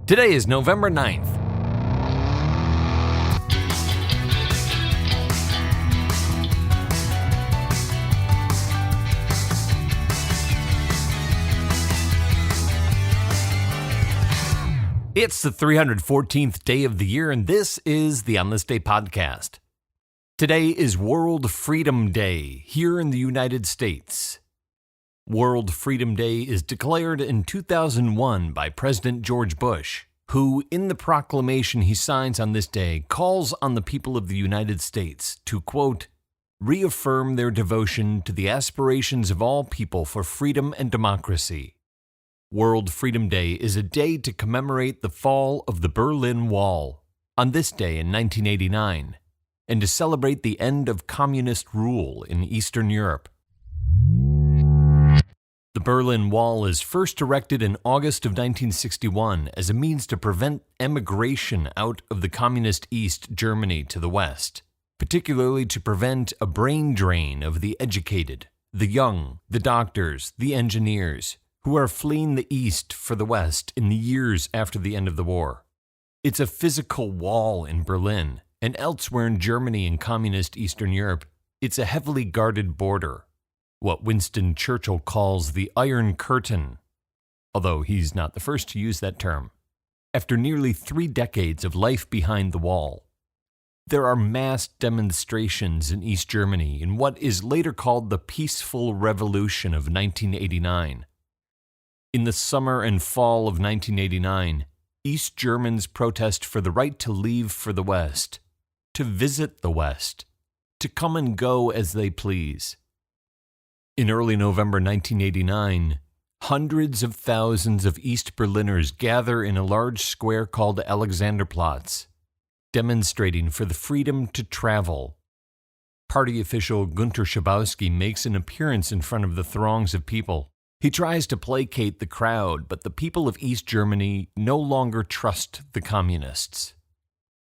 Today is November 9th. It's the 314th day of the year, and this is the On This Day podcast. Today is World Freedom Day here in the United States. World Freedom Day is declared in 2001 by President George Bush, who, in the proclamation he signs on this day, calls on the people of the United States to, quote, reaffirm their devotion to the aspirations of all people for freedom and democracy. World Freedom Day is a day to commemorate the fall of the Berlin Wall on this day in 1989, and to celebrate the end of communist rule in Eastern Europe. The Berlin Wall is first erected in August of 1961 as a means to prevent emigration out of the communist East Germany to the West, particularly to prevent a brain drain of the educated, the young, the doctors, the engineers, who are fleeing the East for the West in the years after the end of the war. It's a physical wall in Berlin, and elsewhere in Germany and communist Eastern Europe, it's a heavily guarded border, what Winston Churchill calls the Iron Curtain, although he's not the first to use that term. After nearly 3 decades of life behind the wall, there are mass demonstrations in East Germany in what is later called the Peaceful Revolution of 1989. In the summer and fall of 1989, East Germans protest for the right to leave for the West, to visit the West, to come and go as they please. In early November 1989, hundreds of thousands of East Berliners gather in a large square called Alexanderplatz, demonstrating for the freedom to travel. Party official Günter Schabowski makes an appearance in front of the throngs of people. He tries to placate the crowd, but the people of East Germany no longer trust the communists.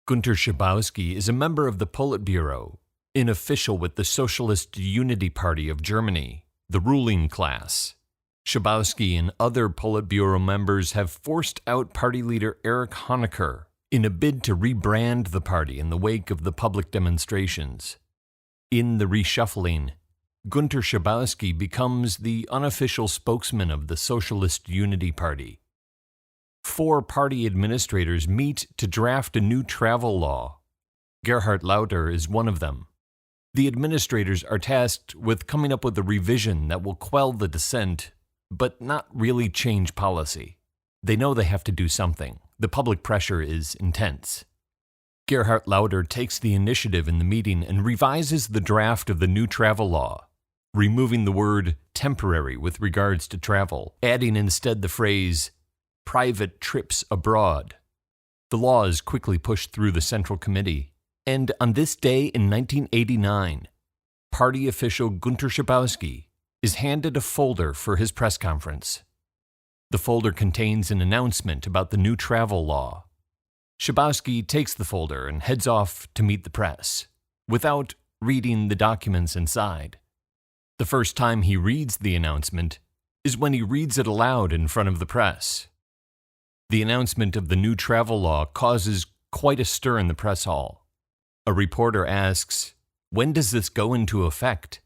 Günter Schabowski is a member of the Politburo, an official with the Socialist Unity Party of Germany, the ruling class. Schabowski and other Politburo members have forced out party leader Erich Honecker in a bid to rebrand the party in the wake of the public demonstrations. In the reshuffling, Günter Schabowski becomes the unofficial spokesman of the Socialist Unity Party. 4 party administrators meet to draft a new travel law. Gerhard Lauter is one of them. The administrators are tasked with coming up with a revision that will quell the dissent, but not really change policy. They know they have to do something. The public pressure is intense. Gerhard Lauter takes the initiative in the meeting and revises the draft of the new travel law, removing the word temporary with regards to travel, adding instead the phrase private trips abroad. The law is quickly pushed through the Central Committee, and on this day in 1989, party official Günter Schabowski is handed a folder for his press conference. The folder contains an announcement about the new travel law. Schabowski takes the folder and heads off to meet the press, without reading the documents inside. The first time he reads the announcement is when he reads it aloud in front of the press. The announcement of the new travel law causes quite a stir in the press hall. A reporter asks, "When does this go into effect?"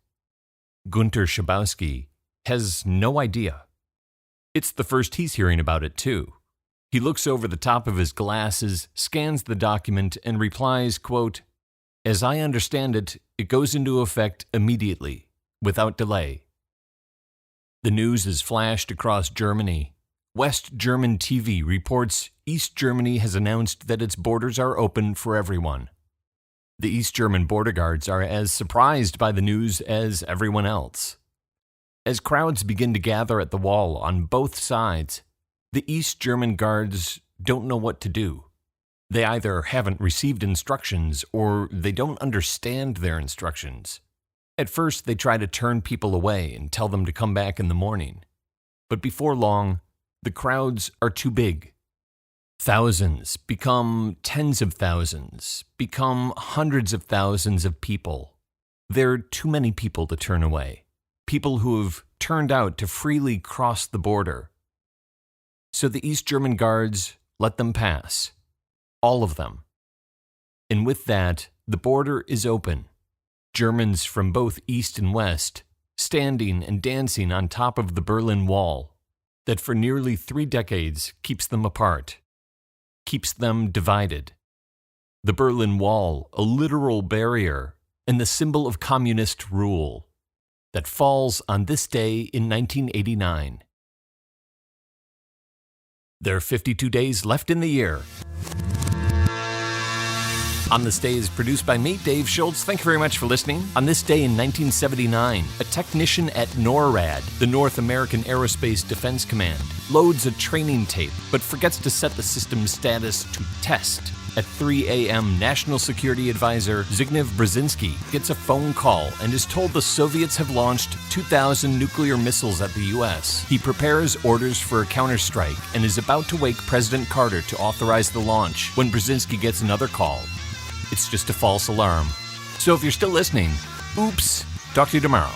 Günter Schabowski has no idea. It's the first he's hearing about it, too. He looks over the top of his glasses, scans the document, and replies, quote, "As I understand it, it goes into effect immediately, without delay." The news is flashed across Germany. West German TV reports East Germany has announced that its borders are open for everyone. The East German border guards are as surprised by the news as everyone else. As crowds begin to gather at the wall on both sides, the East German guards don't know what to do. They either haven't received instructions or they don't understand their instructions. At first, they try to turn people away and tell them to come back in the morning. But before long, the crowds are too big. Thousands become tens of thousands, become hundreds of thousands of people. There are too many people to turn away. People who have turned out to freely cross the border. So the East German guards let them pass. All of them. And with that, the border is open. Germans from both East and West, standing and dancing on top of the Berlin Wall, that for nearly 3 decades keeps them apart, keeps them divided. The Berlin Wall, a literal barrier and the symbol of communist rule, that falls on this day in 1989. There are 52 days left in the year. On This Day is produced by me, Dave Schultz. Thank you very much for listening. On this day in 1979, a technician at NORAD, the North American Aerospace Defense Command, loads a training tape but forgets to set the system's status to test. At 3 a.m., National Security Advisor Zbigniew Brzezinski gets a phone call and is told the Soviets have launched 2,000 nuclear missiles at the U.S. He prepares orders for a counterstrike and is about to wake President Carter to authorize the launch when Brzezinski gets another call. It's just a false alarm. So if you're still listening, oops, talk to you tomorrow.